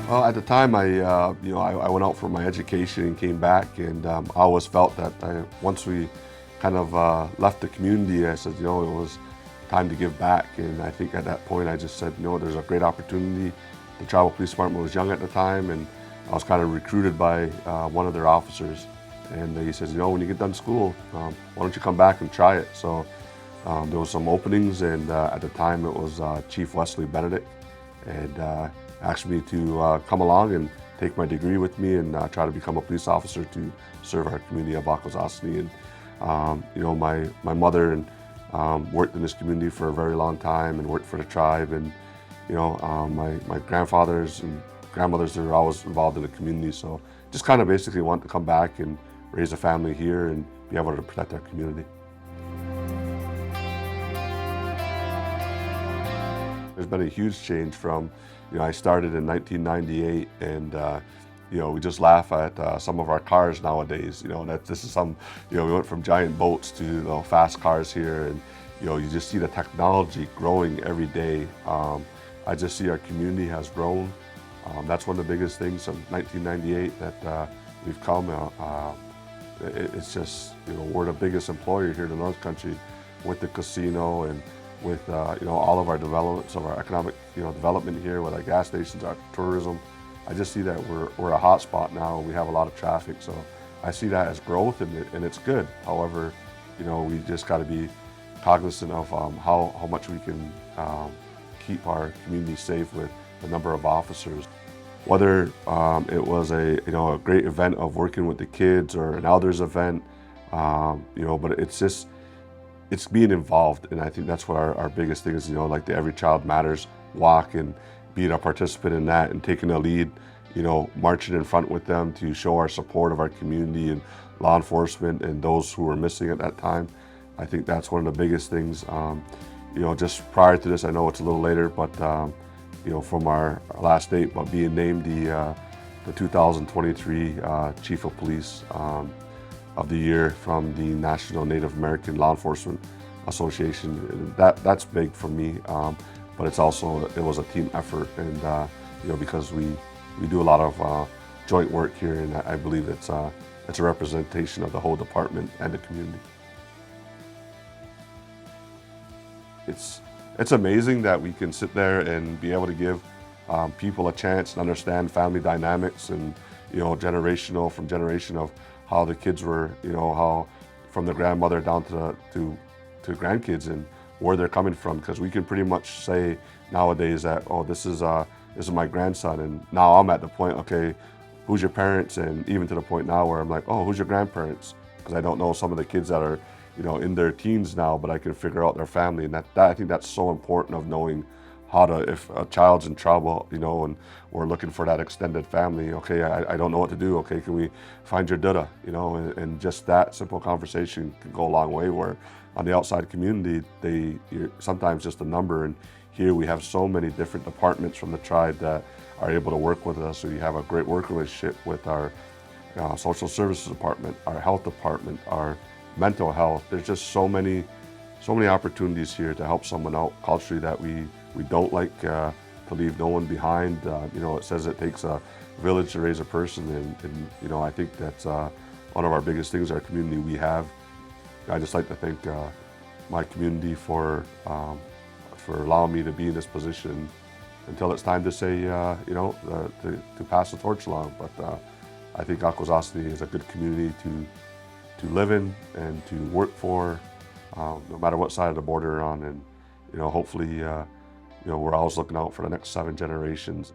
Well, at the time, I went out for my education and came back, and I always felt that once we kind of left the community, I said, it was time to give back. And I think at that point, I just said, there's a great opportunity. The Tribal Police Department was young at the time, and I was kind of recruited by one of their officers. And he says, when you get done school, why don't you come back and try it? So there was some openings, and at the time, it was Chief Wesley Benedict, and asked me to come along and take my degree with me and try to become a police officer to serve our community of Akwesasne. And my mother and worked in this community for a very long time and worked for the tribe. And my grandfathers and grandmothers are always involved in the community. So just kind of basically want to come back and raise a family here and be able to protect our community. There's been a huge change from, I started in 1998, and we just laugh at some of our cars nowadays. This is some, we went from giant boats to fast cars here, and you just see the technology growing every day. I just see our community has grown. That's one of the biggest things from 1998 that we've come. It's just, we're the biggest employer here in the North Country with the casino and with all of our developments of our economic development here with our gas stations, our tourism. I just see that we're a hot spot now, and we have a lot of traffic. So I see that as growth, and it's good. However, we just got to be cognizant of how much we can keep our community safe with the number of officers. Whether it was a great event of working with the kids or an elders event, but it's being involved, and I think that's what our biggest thing is, like the Every Child Matters walk, and being a participant in that and taking the lead, marching in front with them to show our support of our community and law enforcement and those who were missing at that time. I think that's one of the biggest things. Just prior to this, I know it's a little later, but from our last date, but being named the 2023 Chief of Police of the Year from the National Native American Law Enforcement Association. That's big for me, but it was a team effort, and because we do a lot of joint work here, and I believe it's a representation of the whole department and the community. It's amazing that we can sit there and be able to give people a chance and understand family dynamics and from generation of how the kids were, how from the grandmother down to grandkids and where they're coming from, because we can pretty much say nowadays that, this is my grandson, and now I'm at the point, okay, who's your parents? And even to the point now where I'm like, who's your grandparents? Because I don't know some of the kids that are in their teens now, but I can figure out their family, and that I think that's so important, of knowing how to, if a child's in trouble, and we're looking for that extended family, okay, I don't know what to do, okay, can we find your dada, and just that simple conversation can go a long way, where on the outside community, you're sometimes just a number, and here we have so many different departments from the tribe that are able to work with us. So you have a great working relationship with our social services department, our health department, our mental health. There's just so many opportunities here to help someone out culturally that we don't like to leave no one behind. It says it takes a village to raise a person, and I think that's one of our biggest things, our community we have. I just like to thank my community for allowing me to be in this position until it's time to say, to pass the torch along. But I think Akwesasne is a good community to live in and to work for, no matter what side of the border you're on. And hopefully, we're always looking out for the next 7 generations.